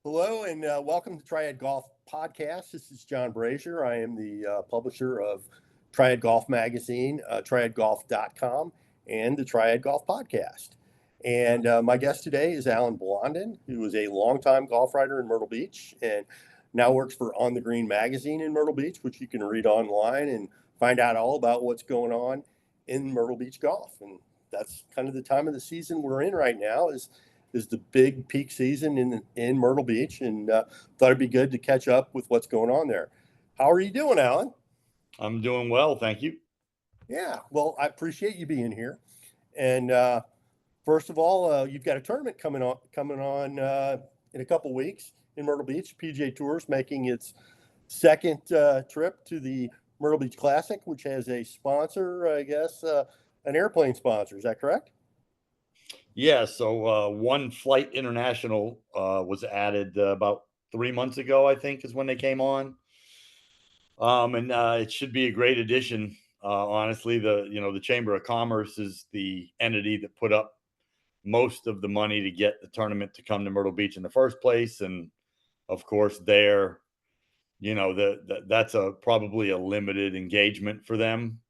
Hello and welcome to Triad Golf Podcast. This is John Brasier. I am the publisher of Triad Golf Magazine, triadgolf.com, and the Triad Golf Podcast. And my guest today is Alan Blondin, who is a longtime golf writer in Myrtle Beach and now works for On the Green Magazine in Myrtle Beach, which you can read online and find out all about what's going on in Myrtle Beach golf. And that's kind of the time of the season we're in right now is the big peak season in Myrtle Beach, and thought it'd be good to catch up with what's going on there. How are you doing, Alan? I'm doing well, thank you. Yeah, well, I appreciate you being here. And first of all, you've got a tournament coming on in a couple weeks in Myrtle Beach. PGA Tour's making its second trip to the Myrtle Beach Classic, which has a sponsor, I guess, an airplane sponsor. Is that correct? Yeah, so One Flight International was added about 3 months ago, I think, is when they came on. And it should be a great addition. Honestly, the Chamber of Commerce is the entity that put up most of the money to get the tournament to come to Myrtle Beach in the first place, and of course, that's probably a limited engagement for them.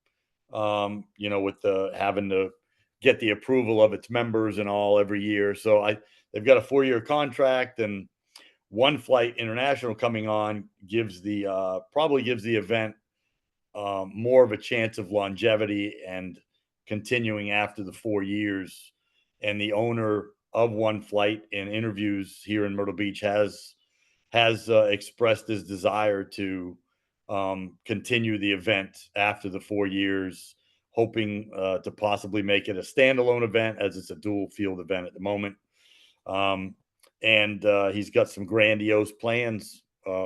With having to get the approval of its members and all every year. So they've got a 4-year contract, and One Flight International coming on probably gives the event more of a chance of longevity and continuing after the 4 years. And the owner of One Flight, in interviews here in Myrtle Beach, has expressed his desire to continue the event after the 4 years, hoping to possibly make it a standalone event, as it's a dual field event at the moment. And he's got some grandiose plans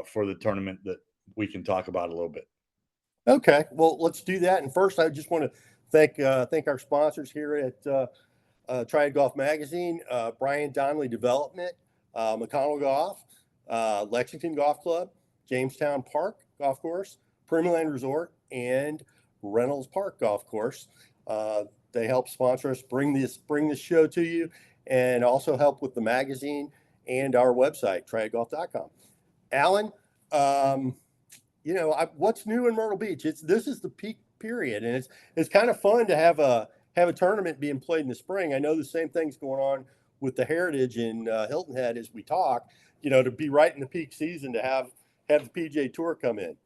for the tournament that we can talk about a little bit. Okay, well, let's do that. And first, I just want to thank our sponsors here at Triad Golf Magazine, Brian Donnelly Development, McConnell Golf, Lexington Golf Club, Jamestown Park Golf Course, Premierland Resort, and Reynolds Park Golf Course. They help sponsor us, bring this show to you, and also help with the magazine and our website, triadgolf.com. Alan, what's new in Myrtle Beach? This is the peak period, and it's kind of fun to have a tournament being played in the spring. I know the same thing's going on with the Heritage in Hilton Head as we talk. To be right in the peak season to have the PGA Tour come in.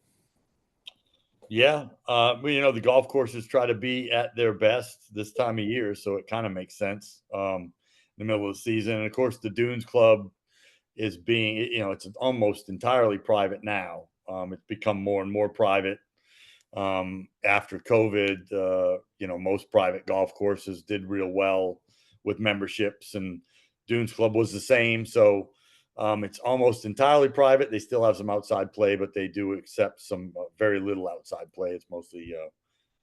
Yeah, the golf courses try to be at their best this time of year, so it kind of makes sense in the middle of the season. And of course, the Dunes Club is it's almost entirely private now. It's become more and more private after COVID. Most private golf courses did real well with memberships, and Dunes Club was the same. So it's almost entirely private. They still have some outside play, but they do accept some very little outside play. It's mostly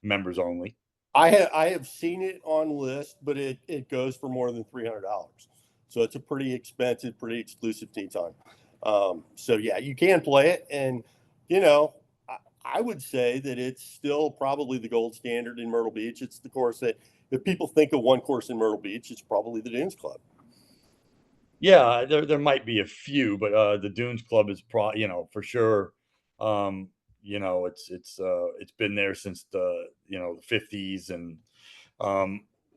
members only. I have seen it on list, but it goes for more than $300. So it's a pretty expensive, pretty exclusive tee time. So yeah, you can play it, and I would say that it's still probably the gold standard in Myrtle Beach. It's the course that if people think of one course in Myrtle Beach, it's probably the Dunes Club. Yeah, there might be a few, but the Dunes Club is for sure. It's been there since the 50s, and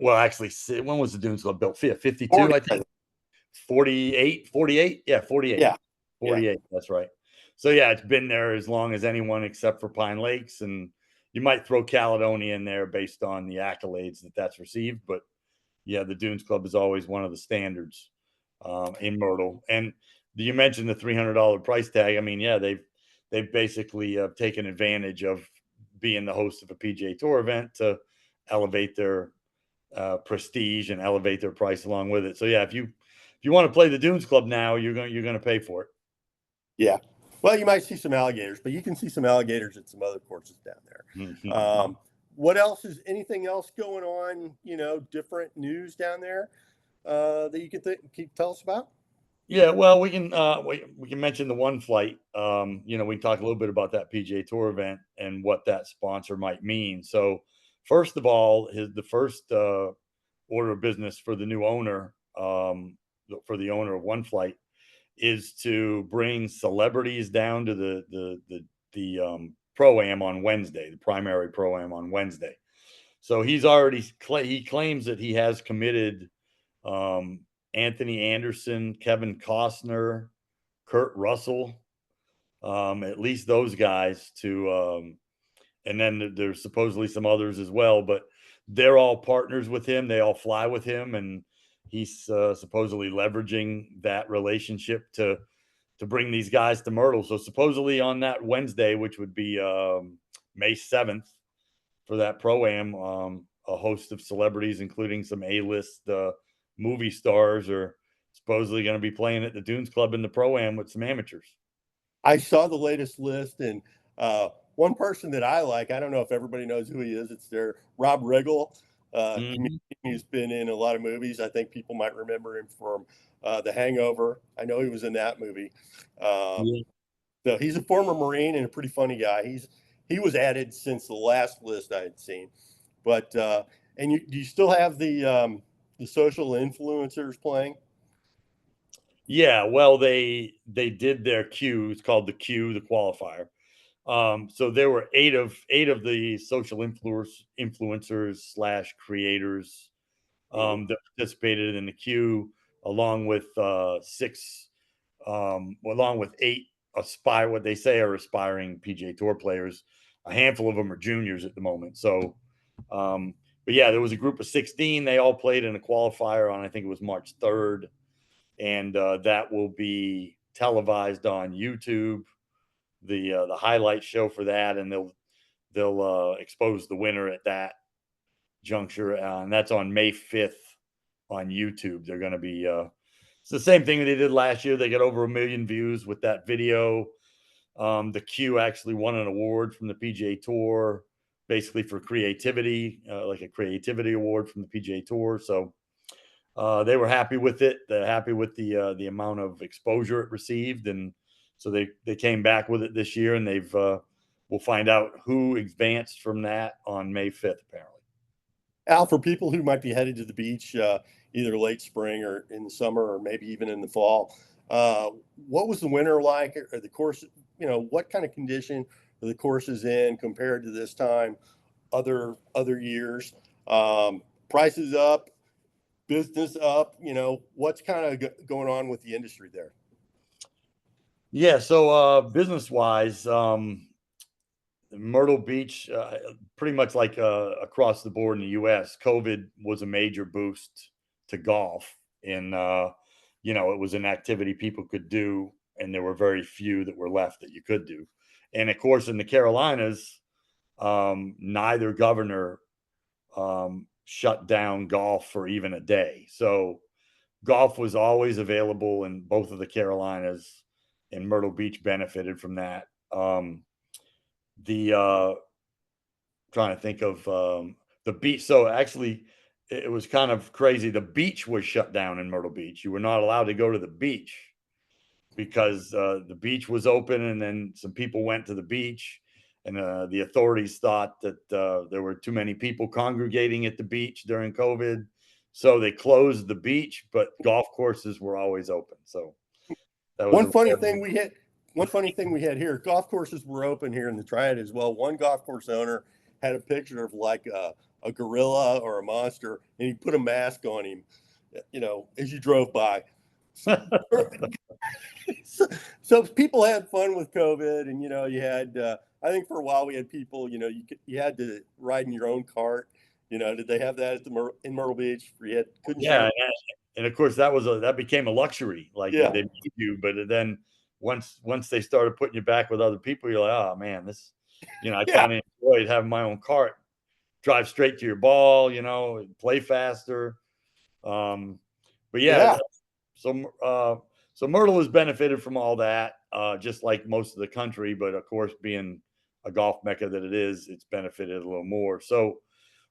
actually, when was the Dunes Club built? 52, I think. 48. Yeah, 48. Yeah. 48. Yeah. That's right. So yeah, it's been there as long as anyone except for Pine Lakes, and you might throw Caledonia in there based on the accolades that's received. But yeah, the Dunes Club is always one of the standards in Myrtle. And you mentioned the $300 price tag. I mean, yeah, they've basically taken advantage of being the host of a PGA Tour event to elevate their prestige and elevate their price along with it. So yeah, if you want to play the Dunes Club now, you're going to pay for it. Yeah. Well, you might see some alligators, but you can see some alligators at some other courses down there. Mm-hmm. What else is anything else going on? Different news down there that you can tell us about? Yeah, well, we can mention the One Flight. We can talk a little bit about that PGA Tour event and what that sponsor might mean. So, first of all, the first order of business for the new owner, for the owner of One Flight, is to bring celebrities down to the pro-am on Wednesday, the primary pro-am on Wednesday. So he claims that he has committed um, Anthony Anderson, Kevin Costner, Kurt Russell, at least those guys and then there's supposedly some others as well, but they're all partners with him. They all fly with him, and he's supposedly leveraging that relationship to bring these guys to Myrtle. So supposedly on that Wednesday, which would be May 7th, for that pro-am, a host of celebrities, including some A-list movie stars, are supposedly going to be playing at the Dunes Club in the pro-am with some amateurs. I saw the latest list, and one person that I like, I don't know if everybody knows who he is. It's their Rob Riggle. Comedian who's been in a lot of movies. I think people might remember him from The Hangover. I know he was in that movie. Yeah. So he's a former Marine and a pretty funny guy. He was added since the last list I had seen. But and do you still have the social influencers playing? Yeah, well, they did their Q. It's called the Q, the qualifier. So there were eight of the social influencers slash creators that participated in the Q, along with along with eight what they say are aspiring PGA Tour players. A handful of them are juniors at the moment. So, but yeah, there was a group of 16. They all played in a qualifier on, I think it was March 3rd, and that will be televised on YouTube. The highlight show for that, and they'll expose the winner at that juncture, and that's on May 5th on YouTube. They're going to be it's the same thing they did last year. They got over 1 million views with that video. The Q actually won an award from the PGA Tour, basically for creativity, like a creativity award from the PGA Tour. So they were happy with it. They're happy with the amount of exposure it received, and so they came back with it this year, and we'll find out who advanced from that on May 5th, apparently. Al, for people who might be headed to the beach, either late spring or in the summer, or maybe even in the fall, what was the winter like? Or the course, what kind of condition are the courses in compared to this time, other years? Prices up, business up. What's kind of going on with the industry there? Yeah, so business wise, Myrtle Beach, pretty much like across the board in the U.S., COVID was a major boost to golf. And, it was an activity people could do, and there were very few that were left that you could do. And of course, in the Carolinas, neither governor shut down golf for even a day. So golf was always available in both of the Carolinas, and Myrtle Beach benefited from that. The trying to think of the beach. So actually, it was kind of crazy. The beach was shut down in Myrtle Beach. You were not allowed to go to the beach because the beach was open, and then some people went to the beach, and the authorities thought that there were too many people congregating at the beach during COVID, so they closed the beach. But golf courses were always open. So that was One funny thing we had. One funny thing we had here, golf courses were open here in the Triad as well. One golf course owner had a picture of like a gorilla or a monster, and he put a mask on him, as you drove by. So, so people had fun with COVID, and you had. I think for a while we had people. You had to ride in your own cart. Did they have that in Myrtle Beach? Couldn't Yeah, share? and of course that became a luxury. Like Yeah, they made you, but then once they started putting you back with other people, you're like, oh man, this, I yeah, kind of enjoyed having my own cart, drive straight to your ball, play faster. But yeah, yeah. so Myrtle has benefited from all that, just like most of the country. But of course, being a golf mecca that it is, it's benefited a little more. So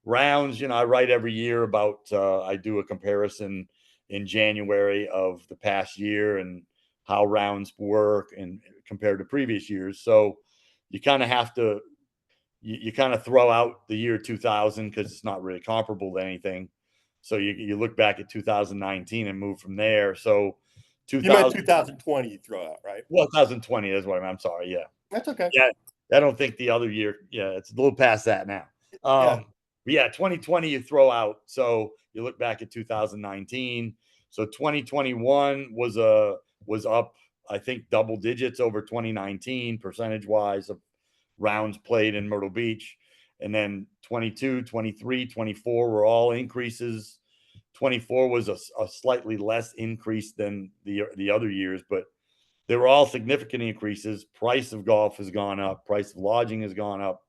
rounds, I write every year about. I do a comparison in January of the past year and how rounds work and compared to previous years. So you kind of have to you kind of throw out the year 2000 because it's not really comparable to anything. So you look back at 2019 and move from there. So You meant 2000, 2020 you throw out, right? well, 2020 is what I mean. I'm sorry. Yeah. That's okay. Yeah. I don't think the other year. Yeah. It's a little past that now. Yeah. But yeah, 2020 you throw out. So you look back at 2019. So 2021 was up, I think, double digits over 2019 percentage wise of rounds played in Myrtle Beach. And then 22, 23, 24 were all increases. 24 was a slightly less increase than the other years, but they were all significant increases. Price of golf has gone up. Price of lodging has gone up.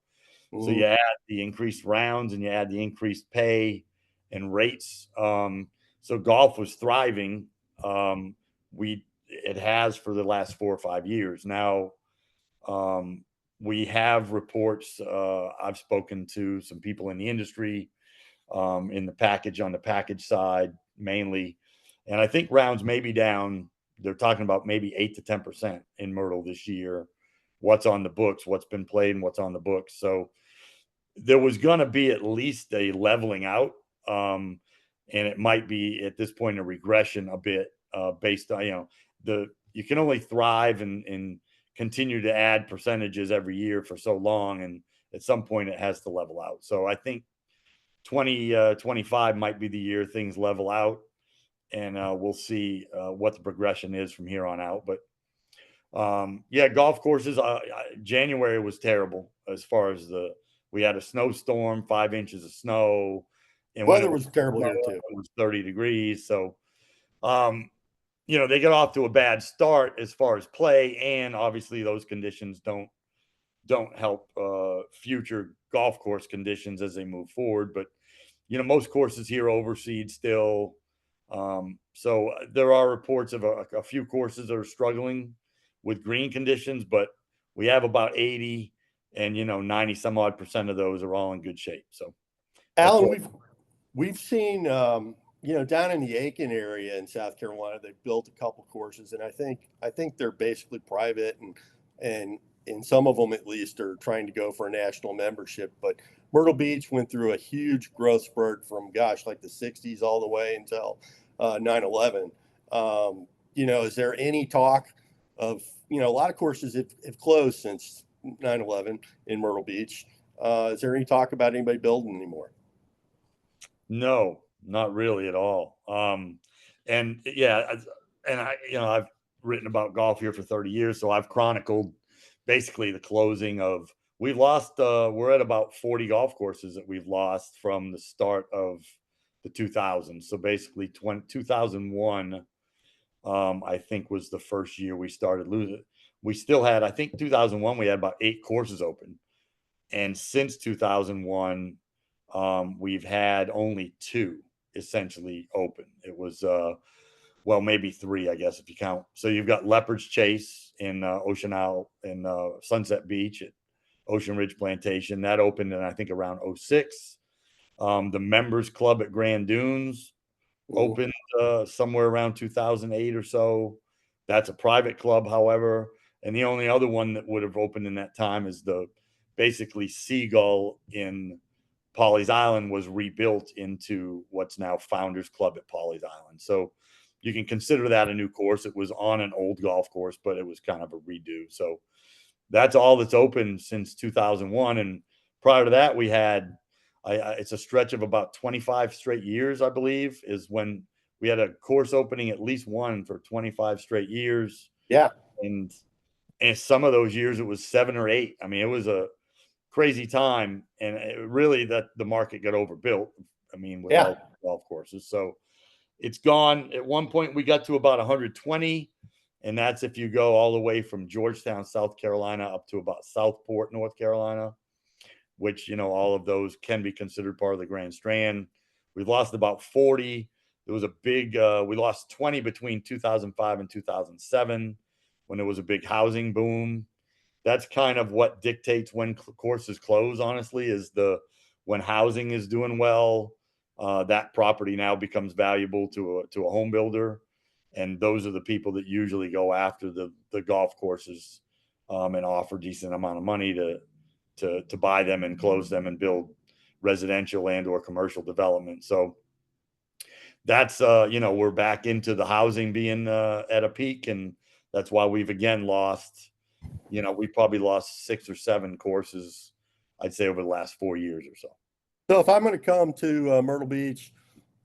So you add the increased rounds and you add the increased pay and rates. So golf was thriving. It has for the last 4 or 5 years. Now we have reports. I've spoken to some people in the industry, in the package, on the package side mainly, and I think rounds may be down. They're talking about maybe 8 to 10% in Myrtle this year. What's on the books, what's been played, and what's on the books. So there was going to be at least a leveling out, and it might be at this point a regression a bit, based on you can only thrive and continue to add percentages every year for so long, and at some point it has to level out. So I think 2025 might be the year things level out, and we'll see what the progression is from here on out. But yeah, golf courses. January was terrible as far as we had a snowstorm, 5 inches of snow, and when Weather it was terrible here too. it was 30 degrees. So, they got off to a bad start as far as play, and obviously those conditions don't help future golf course conditions as they move forward. But most courses here overseed still. So there are reports of a few courses that are struggling with green conditions, but we have about 80, and 90 some odd percent of those are all in good shape. So Alan, we've seen down in the Aiken area in South Carolina, they've built a couple courses, and I think they're basically private, and some of them at least are trying to go for a national membership. But Myrtle Beach went through a huge growth spurt from like the 60s all the way until 9/11. Is there any talk of a lot of courses have closed since 9/11 in Myrtle Beach? Is there any talk about anybody building anymore? no, not really at all. And yeah, and I've written about golf here for 30 years, so I've chronicled basically the closing of. We've lost. We're at about 40 golf courses that we've lost from the start of the 2000s. So basically, 2001, I think, was the first year we started losing. We still had, I think, 2001 we had about 8 courses open, and since 2001, we've had only 2 essentially open. It was well, maybe 3, I guess, if you count. So you've got Leopard's Chase in Ocean Isle in Sunset Beach at Ocean Ridge Plantation. That opened in, I think, around 06. The Members Club at Grand Dunes opened somewhere around 2008 or so. That's a private club, however. And the only other one that would have opened in that time is basically Seagull in Pawleys Island was rebuilt into what's now Founders Club at Pawleys Island. So you can consider that a new course. It was on an old golf course, but it was kind of a redo. So that's all that's open since 2001. And prior to that, we had, it's a stretch of about 25 straight years, I believe, is when we had a course opening at least one for 25 straight years. Yeah. And some of those years it was 7 or 8. I mean, it was a crazy time, and really that the market got overbuilt. I mean, with all golf courses. So it's gone. At one point we got to about 120, and that's if you go all the way from Georgetown, South Carolina, up to about Southport, North Carolina, which, all of those can be considered part of the Grand Strand. We've lost about 40. There was a big, we lost 20 between 2005 and 2007 when there was a big housing boom. That's kind of what dictates when courses close, honestly, is when housing is doing well, that property now becomes valuable to a home builder. And those are the people that usually go after the golf courses, and offer decent amount of money to buy them and close them and build residential and or commercial development. So that's we're back into the housing being at a peak, and that's why we've again lost. We probably lost 6 or 7 courses, I'd say, over the last 4 years or so. So if I'm going to come to Myrtle Beach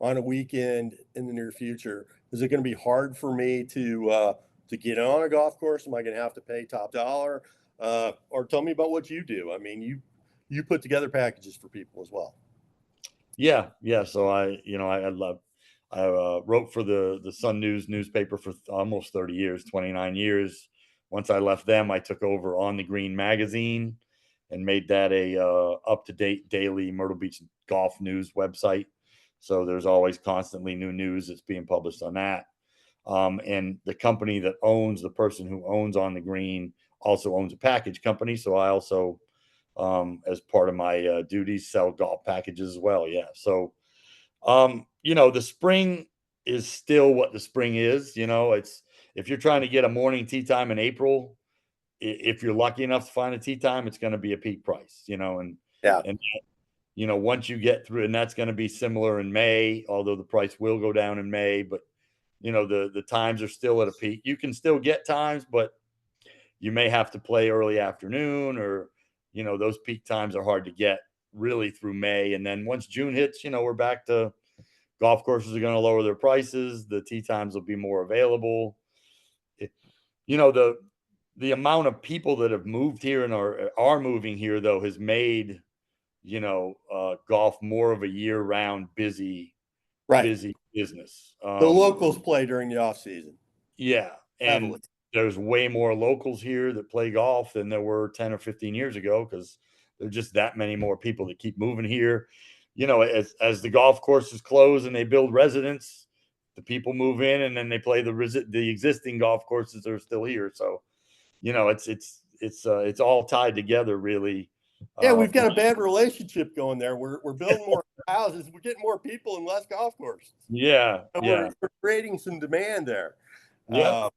on a weekend in the near future, is it going to be hard for me to get on a golf course? Am I going to have to pay top dollar? Or tell me about what you do. I mean, you put together packages for people as well. Yeah, yeah. So I wrote for the Sun News newspaper for almost 30 years, 29 years. Once I left them, I took over On the Green magazine and made that a up-to-date daily Myrtle Beach golf news website. So there's always constantly new news that's being published on that. And the company that owns, the person who owns On the Green, also owns a package company. So I also, as part of my duties, sell golf packages as well. Yeah. So the spring is still what the spring is. It's, if you're trying to get a morning tee time in April, if you're lucky enough to find a tee time, it's going to be a peak price, and Yeah. and once you get through, and that's going to be similar in May, although the price will go down in May, but the times are still at a peak. You can still get times, but you may have to play early afternoon, or those peak times are hard to get really through May. And then once June hits, we're back to, golf courses are going to lower their prices. The tee times will be more available. It, the amount of people that have moved here and are moving here, though, has made golf more of a year-round busy Right. business. The locals play during the off season. Yeah, and Heavily. there's way more locals here that play golf than there were 10 or 15 years ago, because there's just that many more people that keep moving here. As the golf courses close and they build residents, the people move in, and then they play the existing golf courses that are still here. So, it's all tied together, really. Yeah, we've got a bad relationship going there. We're building more houses, we're getting more people and less golf courses. Yeah, So yeah, we're creating some demand there. yeah.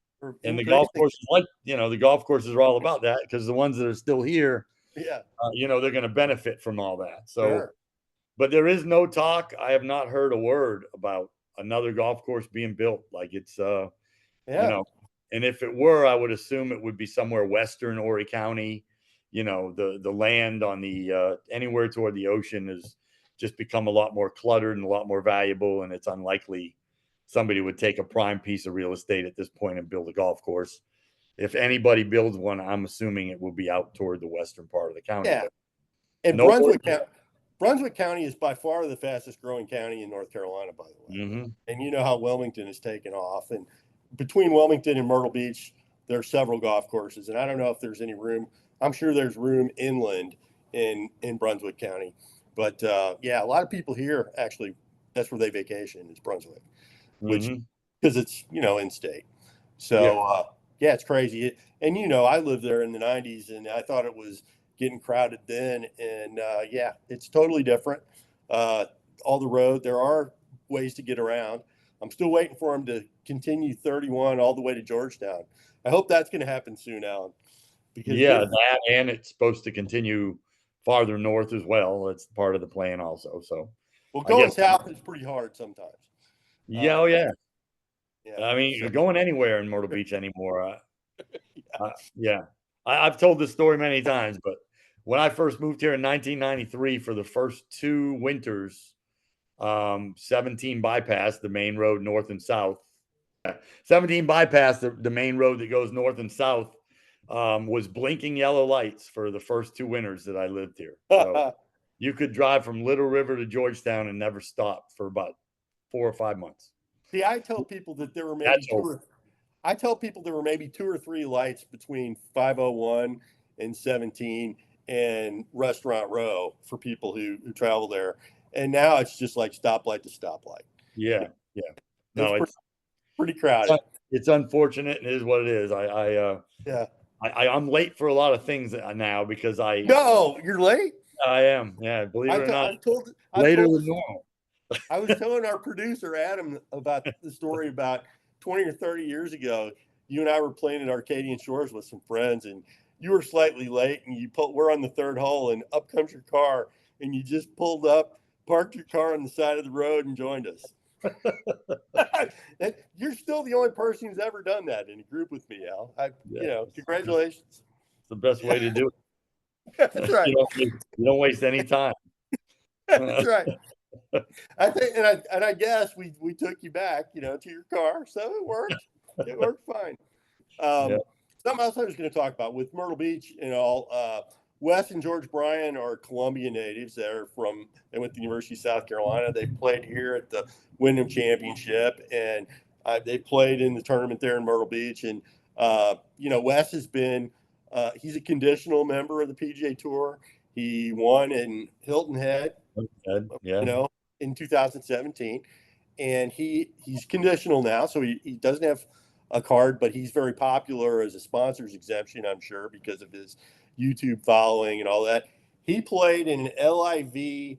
And the golf Increasing. courses, the golf courses are all about that, because the ones that are still here, Yeah, they're going to benefit from all that. So, sure. but there is no talk. I have not heard a word about another golf course being built. Like, it's, Yeah. and if it were, I would assume it would be somewhere western Horry County. The land on the anywhere toward the ocean has just become a lot more cluttered and a lot more valuable, and it's unlikely somebody would take a prime piece of real estate at this point and build a golf course. If anybody builds one, I'm assuming it will be out toward the western part of the county. Yeah. But And no Brunswick County is by far the fastest growing county in North Carolina, by the way. Mm-hmm. And you know how Wilmington has taken off. And between Wilmington and Myrtle Beach, there are several golf courses. And I don't know if there's any room. I'm sure there's room inland in Brunswick County. But yeah, a lot of people here, actually, that's where they vacation, is Brunswick, which, because it's, in state. So, yeah, it's crazy. And, I lived there in the 90s, and I thought it was getting crowded then. And yeah, it's totally different. All the road, there are ways to get around. I'm still waiting for them to continue 31 all the way to Georgetown. I hope that's going to happen soon, Alan. Because that, and it's supposed to continue farther north as well. That's part of the plan also. So, well, going south is pretty hard sometimes. Yeah, yeah. I mean, so. you're going anywhere in Myrtle Beach anymore. Yeah. I've told this story many times, but when I first moved here in 1993, for the first 2 winters, 17 bypassed the main road north and south. 17 bypassed the main road that goes north and south, was blinking yellow lights for the first 2 winters that I lived here. So you could drive from Little River to Georgetown and never stop for about 4 or 5 months. See, I tell people that there were maybe I tell people there were maybe 2 or 3 lights between 501 and 17 and Restaurant Row for people who travel there. And now it's just like stoplight to stoplight. Yeah. Yeah. No, it's pretty crowded. It's unfortunate, and it is what it is. Yeah. I'm late for a lot of things now because No, you're late? I am. Yeah. Believe it or not. Later than normal. I was telling our producer, Adam, about the story about 20 or 30 years ago. You and I were playing at Arcadian Shores with some friends, and you were slightly late, and we're on the 3rd hole, and up comes your car, and you just pulled up, parked your car on the side of the road, and joined us. You're still the only person who's ever done that in a group with me, Al. Yeah, Congratulations. it's the best way to do it. That's right. You don't waste any time. That's right. I think, and I guess we took you back, to your car, so it worked. It worked fine. Yeah. Something else I was going to talk about with Myrtle Beach and all. Wes and George Bryan are Columbia natives. They went to the University of South Carolina. They played here at the Wyndham Championship, and they played in the tournament there in Myrtle Beach. And Wes has been he's a conditional member of the PGA Tour. He won in Hilton Head, Yeah. in 2017, and he's conditional now, so he doesn't have a card, but he's very popular as a sponsors exemption, I'm sure, because of his YouTube following and all that. He played in an LIV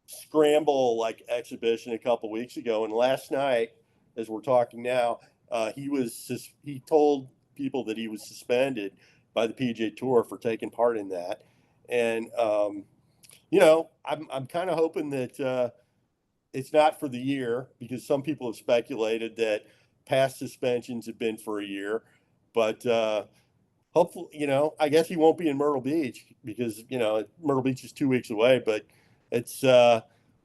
scramble exhibition a couple weeks ago, and last night, as we're talking now, he told people that he was suspended by the PGA Tour for taking part in that, and I'm kind of hoping that it's not for the year, because some people have speculated that past suspensions have been for a year, but hopefully, I guess he won't be in Myrtle Beach, because Myrtle Beach is 2 weeks away, but it's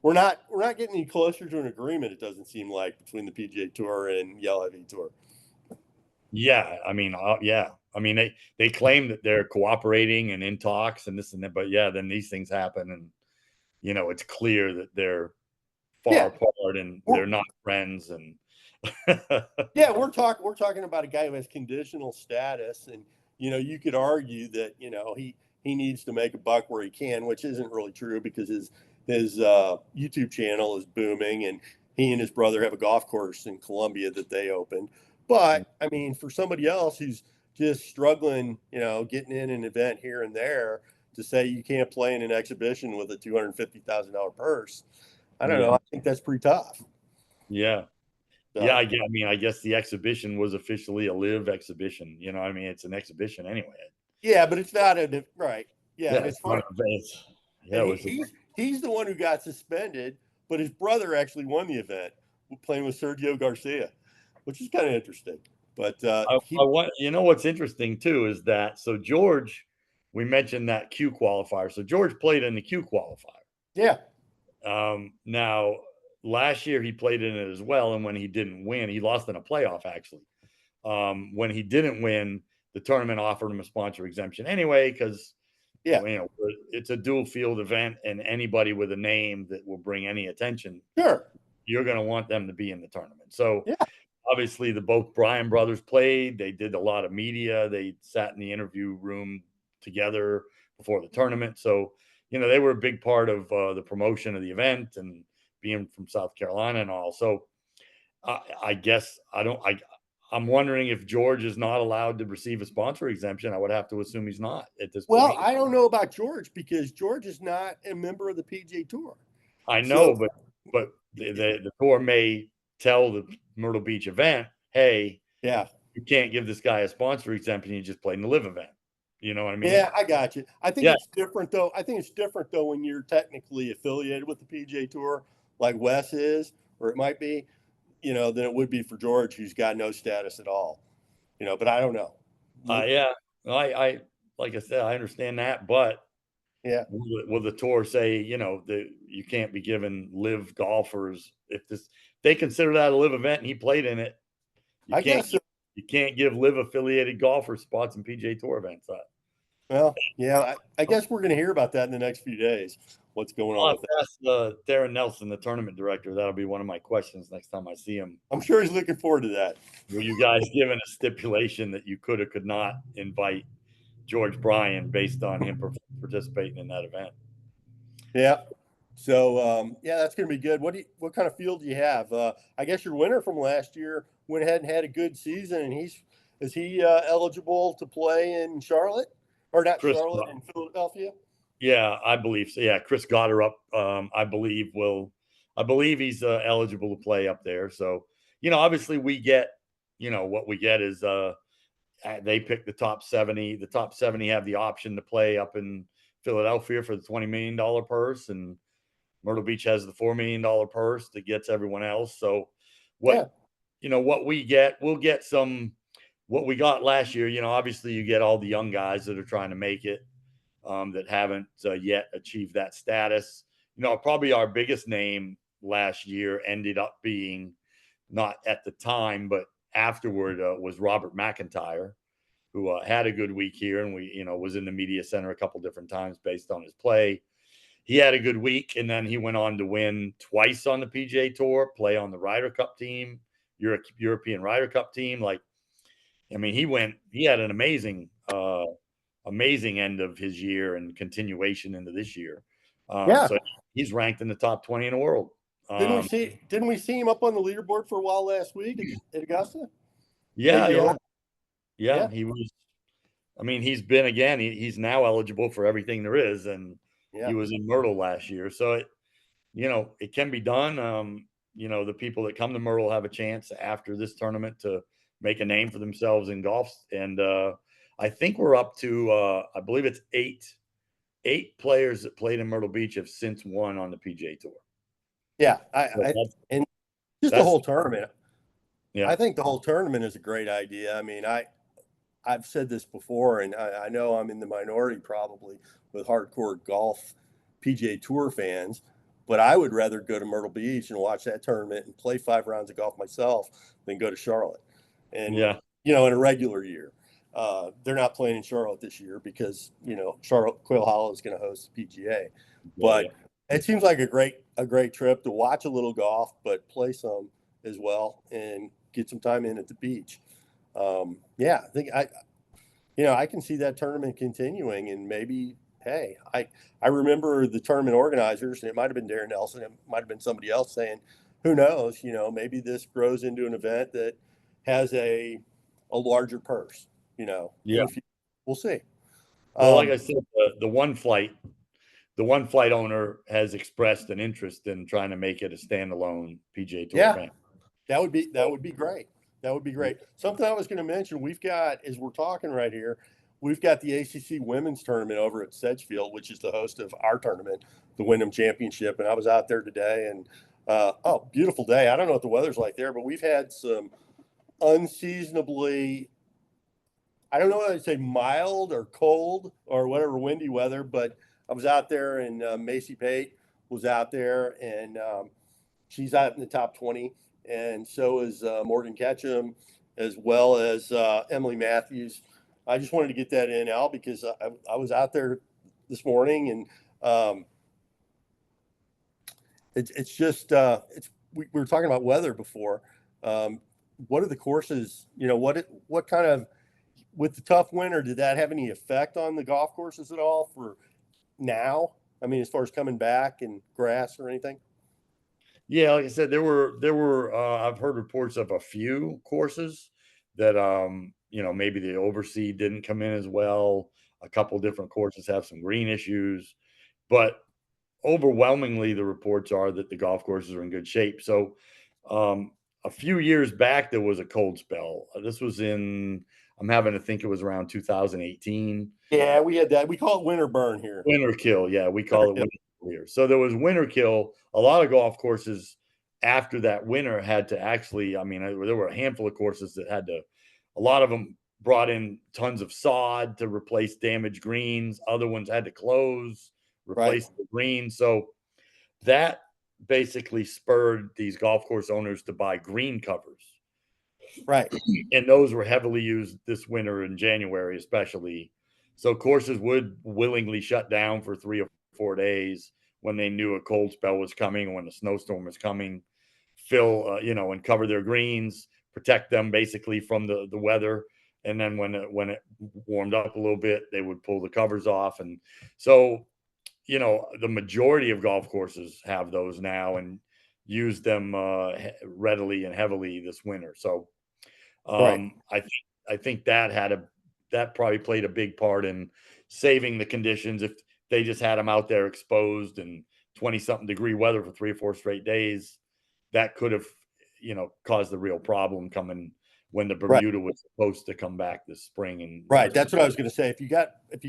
we're not getting any closer to an agreement. It doesn't seem like, between the PGA Tour and the LIV Tour. Yeah, I mean, yeah. I mean, they claim that they're cooperating and in talks and this and that, but yeah, then these things happen, and it's clear that they're far apart and they're not friends. And yeah, we're talking about a guy who has conditional status, and you could argue that he needs to make a buck where he can, which isn't really true, because his YouTube channel is booming, and he and his brother have a golf course in Columbia that they opened. But I mean, for somebody else who's just struggling, getting in an event here and there, to say you can't play in an exhibition with a $250,000 purse, I don't know. I think that's pretty tough. Yeah. So, Yeah, I guess the exhibition was officially a live exhibition. I mean, it's an exhibition anyway. yeah, but it's not right. Yeah, Yeah, it's it's not funny. a base. Yeah, And it was. he's the one who got suspended, but his brother actually won the event, playing with Sergio Garcia, which is kind of interesting. But I want what's interesting too is that George, we mentioned that Q qualifier. So George played in the Q qualifier. yeah, Now last year he played in it as well, and when he didn't win, he lost in a playoff actually. When he didn't win, the tournament offered him a sponsor exemption anyway, because it's a dual field event, and anybody with a name that will bring any attention, sure, you're going to want them to be in the tournament. So yeah, obviously both Bryan brothers played. They did a lot of media. They sat in the interview room together before the tournament. So, they were a big part of the promotion of the event, and being from South Carolina and all. So I guess I'm wondering if George is not allowed to receive a sponsor exemption. I would have to assume he's not at this well, point. I don't know about George, because George is not a member of the PGA Tour. I know, So, but the tour may tell the Myrtle Beach event, hey, yeah, you can't give this guy a sponsor exemption. You just played in the live event. You know what I mean? yeah, I got you. I think Yeah. it's different though. I think it's different though when you're technically affiliated with the PGA Tour, like Wes is, or it might be, than it would be for George, who's got no status at all. But I don't know. Yeah. I like I said, I understand that, but Yeah, will the tour say, that you can't be given live golfers if they consider that a live event and he played in it? I guess so. You can't give live affiliated golfers spots in PGA Tour events. Well, yeah, I guess we're going to hear about that in the next few days. What's going on I'll with it? ask Darren Nelson, the tournament director. That'll be one of my questions next time I see him. I'm sure he's looking forward to that. Were you guys given a stipulation that you could or could not invite George Bryan based on him participating in that event? Yeah. So yeah, that's going to be good. What kind of field do you have? I guess your winner from last year went ahead and had a good season, and is he eligible to play in Charlotte, or not Chris, Charlotte, in Philadelphia? yeah, I believe so. Yeah, Chris Gotterup, I believe he's eligible to play up there. So obviously we get what we get is they pick the top 70. The top 70 have the option to play up in Philadelphia for the $20 million purse, and Myrtle Beach has the $4 million purse that gets everyone else. So Yeah. what we get, we'll get what we got last year. Obviously you get all the young guys that are trying to make it, that haven't yet achieved that status. Probably our biggest name last year ended up being, not at the time, but afterward, was Robert McIntyre, who had a good week here, and was in the media center a couple different times based on his play. He had a good week, and then he went on to win twice on the PGA Tour, play on the Ryder Cup team, European Ryder Cup team. He had an amazing end of his year and continuation into this year. Yeah. So he's ranked in the top 20 in the world. Didn't we see him up on the leaderboard for a while last week at Augusta? Yeah. Yeah. He was. He's been, again, he's now eligible for everything there is, and he was in Myrtle last year. So it can be done. The people that come to Myrtle have a chance after this tournament to make a name for themselves in golf. And I think we're up to, I believe it's eight players that played in Myrtle Beach have since won on the PGA Tour. Yeah. And just the whole tournament. Yeah. I think the whole tournament is a great idea. I've said this before, and I know I'm in the minority probably with hardcore golf PGA Tour fans, but I would rather go to Myrtle Beach and watch that tournament and play 5 rounds of golf myself than go to Charlotte. And, in a regular year. They're not playing in Charlotte this year because, Charlotte Quail Hollow is going to host the PGA. But it seems like a great trip to watch a little golf, but play some as well and get some time in at the beach. I think I can see that tournament continuing, and maybe, hey, I remember the tournament organizers, and it might have been Darren Nelson, it might have been somebody else saying, who knows, maybe this grows into an event that has a larger purse, we'll see. Well, like I said, the one flight owner has expressed an interest in trying to make it a standalone PGA Tour event. That would be great. That would be great. Something I was going to mention, we've got, as we're talking right here, we've got the ACC women's tournament over at Sedgefield, which is the host of our tournament, the Wyndham Championship. And I was out there today, and beautiful day. I don't know what the weather's like there, but we've had some unseasonably, I don't know whether I'd say mild or cold or whatever, windy weather, but I was out there, and Macy Pate was out there, and she's out in the top 20. And so is Morgan Ketchum, as well as Emily Matthews. I just wanted to get that in, Al, because I was out there this morning, and it's just we were talking about weather before. What are the courses? What kind of, with the tough winter, did that have any effect on the golf courses at all for now? As far as coming back and grass or anything? Yeah, like I said, there were I've heard reports of a few courses that maybe the overseed didn't come in as well. A couple different courses have some green issues, but overwhelmingly the reports are that the golf courses are in good shape. So a few years back there was a cold spell. This was in, I'm having to think, it was around 2018. Yeah, we had that. We call it winter burn here. Winter kill. Yeah, we call it winter kill here. So there was winter kill. A lot of golf courses after that winter had to actually, there were a handful of courses that had to, a lot of them brought in tons of sod to replace damaged greens. Other ones had to close, replace the greens. So that basically spurred these golf course owners to buy green covers. Right. And those were heavily used this winter in January, especially. So courses would willingly shut down for 3 or 4 days when they knew a cold spell was coming, or when a snowstorm was coming, fill, and cover their greens, protect them basically from the weather. And then when it warmed up a little bit, they would pull the covers off. And so, the majority of golf courses have those now and use them readily and heavily this winter. So I think that probably played a big part in saving the conditions. If they just had them out there exposed in 20-something degree weather for 3 or 4 straight days, that could have, caused the real problem coming when the Bermuda was supposed to come back this spring. And that's what I was going to say. If you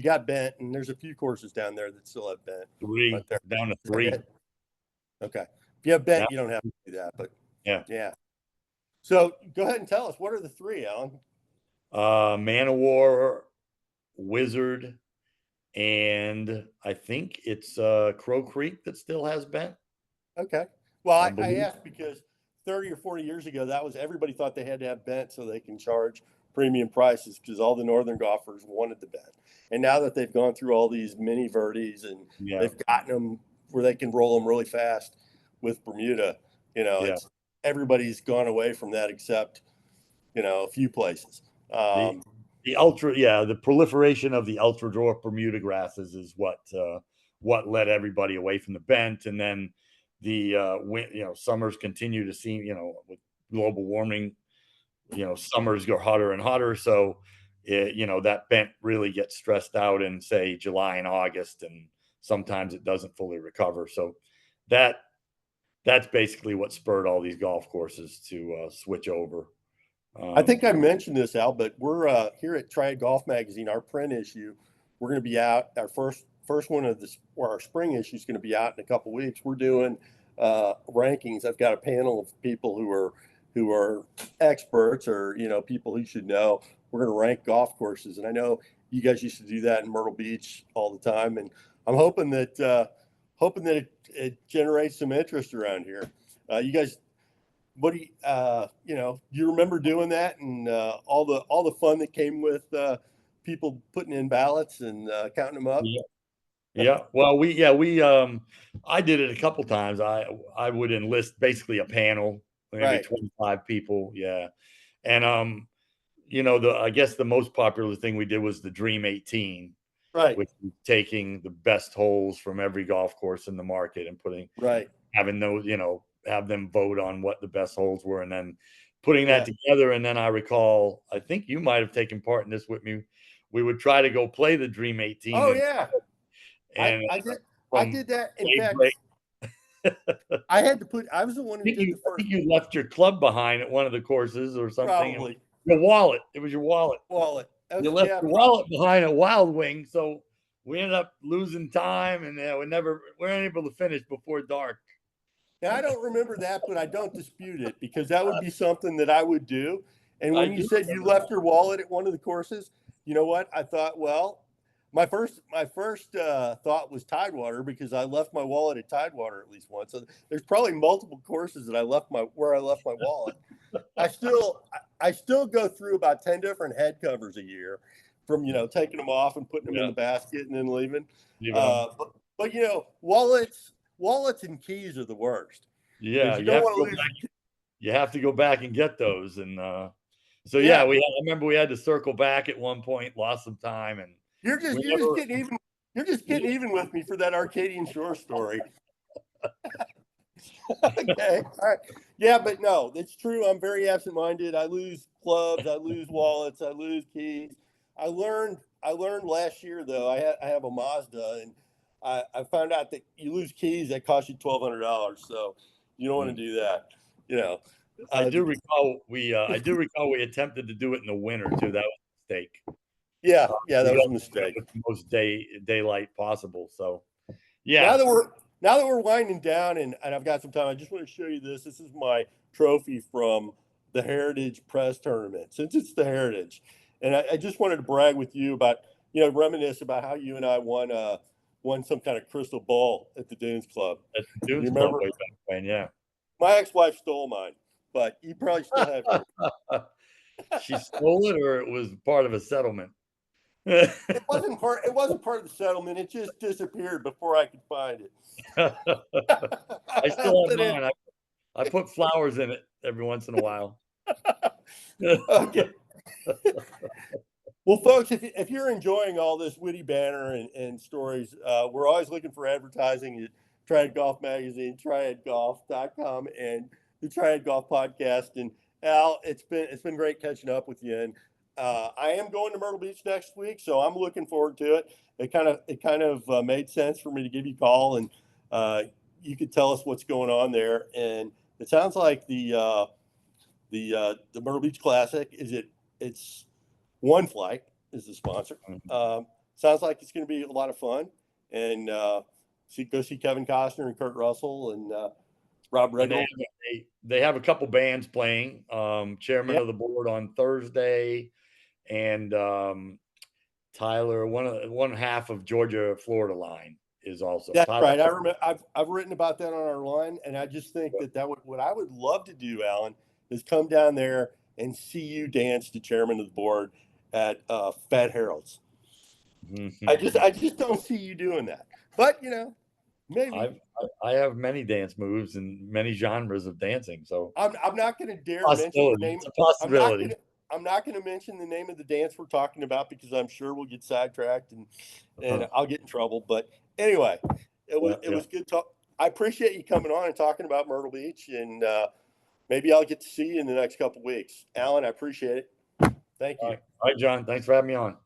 got bent, and there's a few courses down there that still have bent, 3 down to 3. Okay. If you have Yeah. bent, you don't have to do that, but Yeah. yeah. So go ahead and tell us, what are the three, Alan? Man of War, Wizard, and I think it's Crow Creek that still has bent, Okay. Well, I I believe. asked because 30 or 40 years ago, that was everybody thought they had to have bent so they can charge premium prices because all the northern golfers wanted the bent. And now that they've gone through all these mini verties and Yeah. they've gotten them where they can roll them really fast with Bermuda, Yeah. it's everybody's gone away from that except, a few places. The Um, the proliferation of the ultra dwarf Bermuda grasses is what led everybody away from the bent, and then the summers continue to seem, with global warming, summers go hotter and hotter, so that bent really gets stressed out in, say, July and August, and sometimes it doesn't fully recover. So that that's basically what spurred all these golf courses to switch over. I think Um, I mentioned this, Al, but we're here at Triad Golf Magazine, our print issue. We're going to be out. Our first one of this, or our spring issue, is going to be out in a couple weeks. We're doing rankings. I've got a panel of people who are experts, or people who should know. We're going to rank golf courses, and I know you guys used to do that in Myrtle Beach all the time, and I'm hoping that it generates some interest around here. You guys, what do you remember doing that, and all the fun that came with people putting in ballots and counting them up? yeah. Yeah. Well, we I did it a couple times. I would enlist basically a panel, maybe Right, 25 people. Yeah. And the I guess the most popular thing we did was the Dream 18, right, which is taking the best holes from every golf course in the market and right. having those, have them vote on what the best holes were, and then putting that Yeah. together. And then I recall, I think you might have taken part in this with me. We would try to go play the Dream 18 Oh yeah. I and I did I from did that. In fact, daybreak. I was the one who did the I first. think you left your club behind at one of the courses or something. Probably Your wallet. It was your wallet. wallet. You left Yeah, your probably. wallet behind at Wild Wing, so we ended up losing time, and we weren't able to finish before dark. Now, I don't remember that, but I don't dispute it because that would be something that I would do. And I when you do said you remember left your wallet at one of the courses, you know what? I thought, well, my first thought was Tidewater because I left my wallet at Tidewater at least once. So there's probably multiple courses that I left my wallet. I still go through about 10 different head covers a year, from taking them off and putting them in yeah, the basket and then leaving. leaving them. But wallets and keys are the worst Yeah, because you don't want to lose. you have to go back and get those, and, so, yeah, Yeah, I remember we had to circle back at one point, lost some time, and you're just we you're just never getting even. You're just getting even with me for that Arcadian Shore story. Okay, all right. Yeah, but no, it's true. I'm very absent-minded. I lose clubs. I lose wallets. I lose keys. I learned last year though. I have a Mazda, and I found out that you lose keys that cost you $1,200. So you don't want to do that. You know. I The, do recall we attempted to do it in the winter too. That was a mistake. yeah, yeah, We that was got a mistake. with the most daylight possible. So Now yeah, that we're now that we're winding down, and I've got some time, I just want to show you this. This is my trophy from the Heritage Press Tournament, since it's the Heritage, and I just wanted to brag with you about, reminisce about how you and I won some kind of crystal ball at the Dunes Club. at the You Dunes Club remember? way back when. Yeah, My ex-wife stole mine, but you probably still have yours. she stole it, or it was part of a settlement. It wasn't part of the settlement. It just disappeared before I could find it. I I still have put in. mine. I put flowers in it every once in a while. Okay. Well, folks, if you're enjoying all this witty banter and stories, we're always looking for advertising at Triad Golf Magazine, triadgolf.com, and the Triad Golf Podcast. And Al, it's been great catching up with you. And I am going to Myrtle Beach next week, so I'm looking forward to it. It kind of made sense for me to give you a call, and you could tell us what's going on there. And it sounds like the Myrtle Beach Classic it's One Flight is the sponsor. Mhm. Sounds like it's going to be a lot of fun, and go see Kevin Costner and Kurt Russell and Rob And Riggle. they have a couple bands playing. Chairman Yeah. of the board on Thursday, and Tyler, one half of Georgia Florida line is also. That's Tyler. right. I remember I've written about that on our line, and I just think that what I would love to do, Alan, is come down there and see you dance to Chairman of the Board at Fat Harold's. I just don't see you doing that, but maybe. I have many dance moves and many genres of dancing, so I'm not going to dare mention the name. It's a possibility. I'm not going to mention the name of the dance we're talking about because I'm sure we'll get sidetracked and I'll get in trouble. But anyway, it was good talk. I appreciate you coming on and talking about Myrtle Beach, and maybe I'll get to see you in the next couple of weeks. Alan, I appreciate it. Thank you. All right, John. Thanks for having me on.